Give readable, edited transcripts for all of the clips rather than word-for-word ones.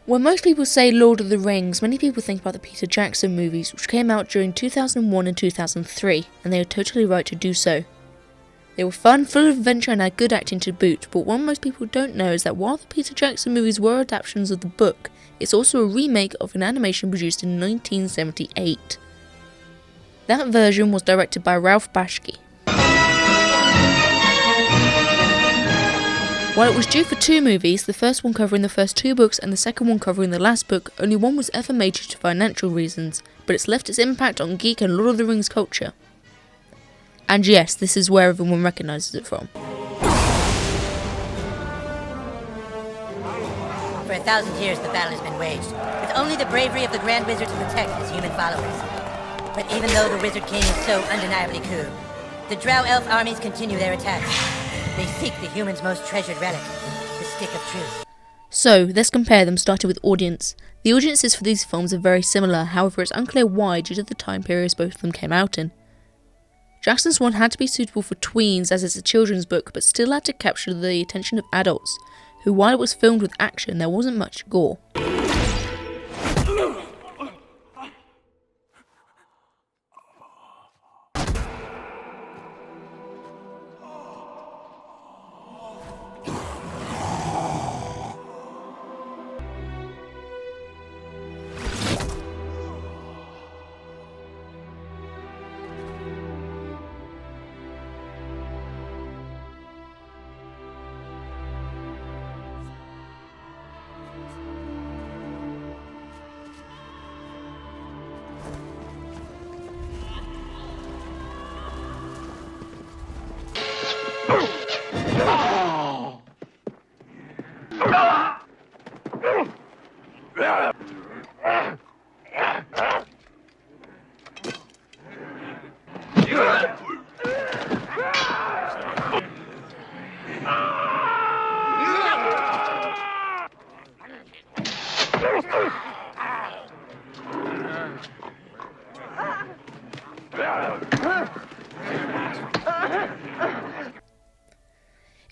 When most people say Lord of the Rings, many people think about the Peter Jackson movies, which came out during 2001 and 2003, and they are totally right to do so. They were fun, full of adventure and had good acting to boot, but what most people don't know is that while the Peter Jackson movies were adaptations of the book, it's also a remake of an animation produced in 1978. That version was directed by Ralph Bakshi. While it was due for 2 movies, the first one covering the first 2 books and the second one covering the last book, only one was ever made due to financial reasons, but it's left its impact on geek and Lord of the Rings culture. And yes, this is where everyone recognises it from. For 1,000 years the battle has been waged, with only the bravery of the Grand Wizard to protect his human followers. But even though the Wizard King is so undeniably cool, the Drow Elf armies continue their attacks. They seek the humans' most treasured relic, the Stick of Truth. So, let's compare them, starting with audience. The audiences for these films are very similar, however it's unclear why due to the time periods both of them came out in. Jackson's one had to be suitable for tweens as it's a children's book, but still had to capture the attention of adults, who while it was filmed with action, there wasn't much gore.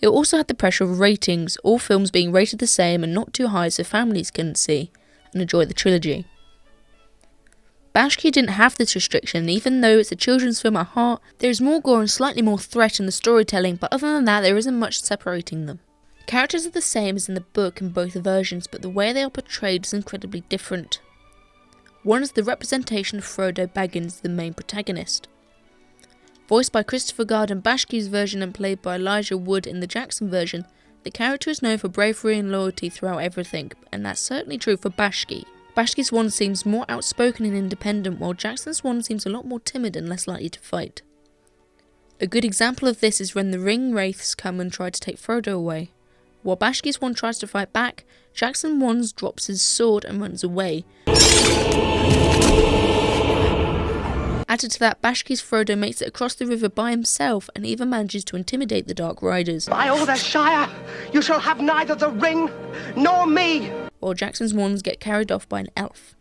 It also had the pressure of ratings, all films being rated the same and not too high so families can see and enjoy the trilogy. Bakshi didn't have this restriction, even though it's a children's film at heart, there is more gore and slightly more threat in the storytelling, but other than that there isn't much separating them. Characters are the same as in the book in both versions, but the way they are portrayed is incredibly different. One is the representation of Frodo Baggins, the main protagonist. Voiced by Christopher Guard in Bakshi's version and played by Elijah Wood in the Jackson version, the character is known for bravery and loyalty throughout everything, and that's certainly true for Bakshi. Bakshi's one seems more outspoken and independent, while Jackson's one seems a lot more timid and less likely to fight. A good example of this is when the Ring Wraiths come and try to take Frodo away. While Bakshi's one tries to fight back, Jackson one drops his sword and runs away. Added to that, Bakshi's Frodo makes it across the river by himself and even manages to intimidate the Dark Riders. By all the Shire, you shall have neither the ring nor me! While Jackson's ones get carried off by an elf.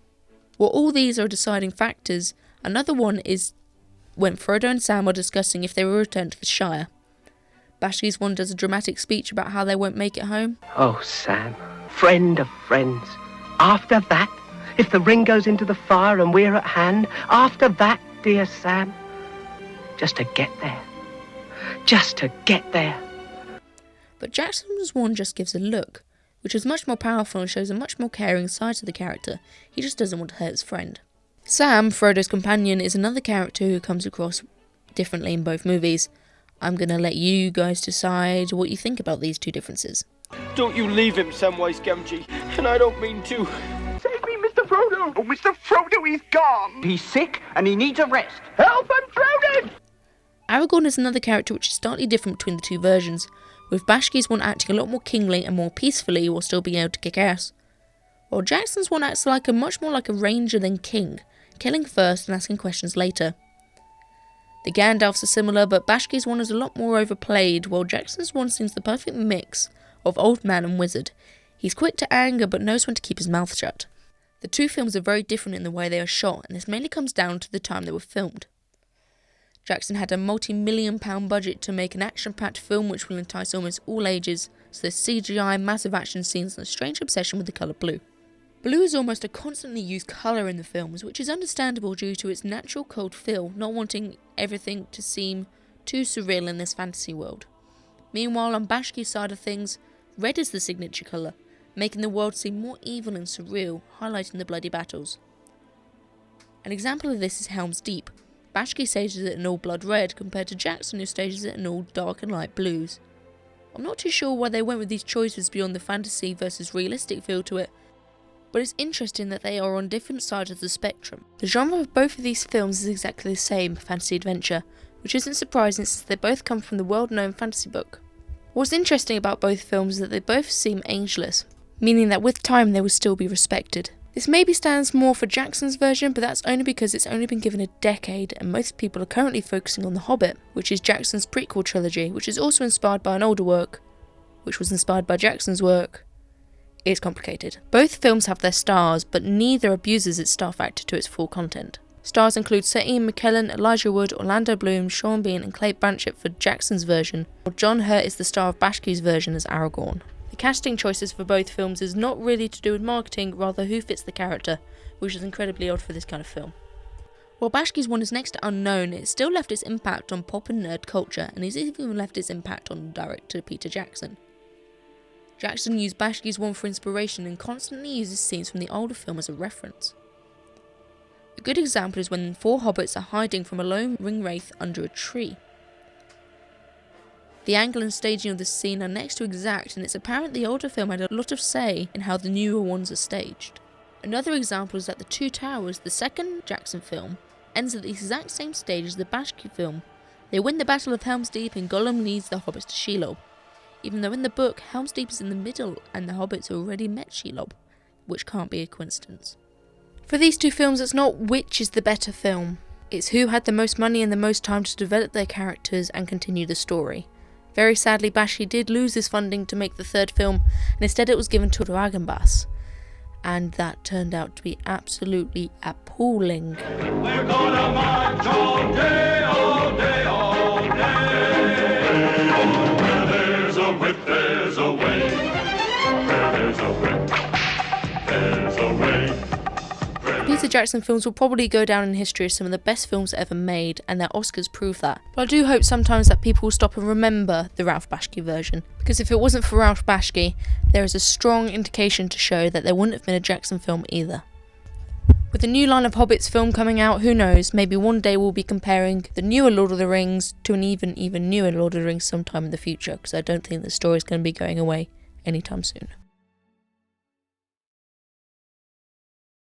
While all these are deciding factors, another one is when Frodo and Sam are discussing if they will return to the Shire. Bakshi's one does a dramatic speech about how they won't make it home. Oh, Sam, friend of friends, after that, if the ring goes into the fire and we're at hand, after that, dear Sam, just to get there. Just to get there. But Jackson's one just gives a look, which is much more powerful and shows a much more caring side to the character. He just doesn't want to hurt his friend. Sam, Frodo's companion, is another character who comes across differently in both movies. I'm going to let you guys decide what you think about these two differences. Don't you leave him, Samwise Gamgee, and I don't mean to. Save me, Mr. Frodo! Oh, Mr. Frodo, he's gone! He's sick and he needs a rest. Help, I'm drowning! Aragorn is another character which is slightly different between the two versions, with Bakshi's one acting a lot more kingly and more peacefully while still being able to kick ass, while Jackson's one acts much more like a ranger than king, killing first and asking questions later. The Gandalfs are similar, but Bakshi's one is a lot more overplayed, while Jackson's one seems the perfect mix of old man and wizard. He's quick to anger but knows when to keep his mouth shut. The two films are very different in the way they are shot, and this mainly comes down to the time they were filmed. Jackson had a multi-million-pound budget to make an action-packed film which will entice almost all ages, so there's CGI, massive action scenes, and a strange obsession with the colour blue. Blue is almost a constantly used colour in the films, which is understandable due to its natural cold feel, not wanting everything to seem too surreal in this fantasy world. Meanwhile, on Bakshki's side of things, red is the signature colour, making the world seem more evil and surreal, highlighting the bloody battles. An example of this is Helm's Deep. Bakshi stages it in all blood red, compared to Jackson, who stages it in all dark and light blues. I'm not too sure why they went with these choices beyond the fantasy versus realistic feel to it, but it's interesting that they are on different sides of the spectrum. The genre of both of these films is exactly the same, fantasy adventure, which isn't surprising since they both come from the world-known fantasy book. What's interesting about both films is that they both seem ageless, meaning that with time they will still be respected. This maybe stands more for Jackson's version, but that's only because it's only been given a decade and most people are currently focusing on The Hobbit, which is Jackson's prequel trilogy, which is also inspired by an older work, which was inspired by Jackson's work. It's complicated. Both films have their stars, but neither abuses its star factor to its full content. Stars include Sir Ian McKellen, Elijah Wood, Orlando Bloom, Sean Bean and Cate Blanchett for Jackson's version, while John Hurt is the star of Bakshki's version as Aragorn. The casting choices for both films is not really to do with marketing, rather who fits the character, which is incredibly odd for this kind of film. While Bakshki's one is next to unknown, it still left its impact on pop and nerd culture, and has even left its impact on director Peter Jackson. Jackson used Bakshki's one for inspiration and constantly uses scenes from the older film as a reference. A good example is when 4 hobbits are hiding from a lone ring wraith under a tree. The angle and staging of this scene are next to exact, and it's apparent the older film had a lot of say in how the newer ones are staged. Another example is that The Two Towers, the second Jackson film, ends at the exact same stage as the Bakshi film. They win the Battle of Helm's Deep and Gollum leads the hobbits to Shelob, even though in the book Helm's Deep is in the middle and the hobbits already met Shelob, which can't be a coincidence. For these two films, it's not which is the better film, it's who had the most money and the most time to develop their characters and continue the story. Very sadly, Bakshi did lose his funding to make the third film, and instead it was given to Dragon Bass. And that turned out to be absolutely appalling. We're gonna march all day, all day, all day. Where there's a whip, there's a way. Where there's a whip, there's a way. Peter Jackson films will probably go down in history as some of the best films ever made, and their Oscars prove that. But I do hope sometimes that people will stop and remember the Ralph Bakshi version, because if it wasn't for Ralph Bakshi, there is a strong indication to show that there wouldn't have been a Jackson film either. With the new line of Hobbits film coming out, who knows, maybe one day we'll be comparing the newer Lord of the Rings to an even newer Lord of the Rings sometime in the future, because I don't think the story is going to be going away anytime soon.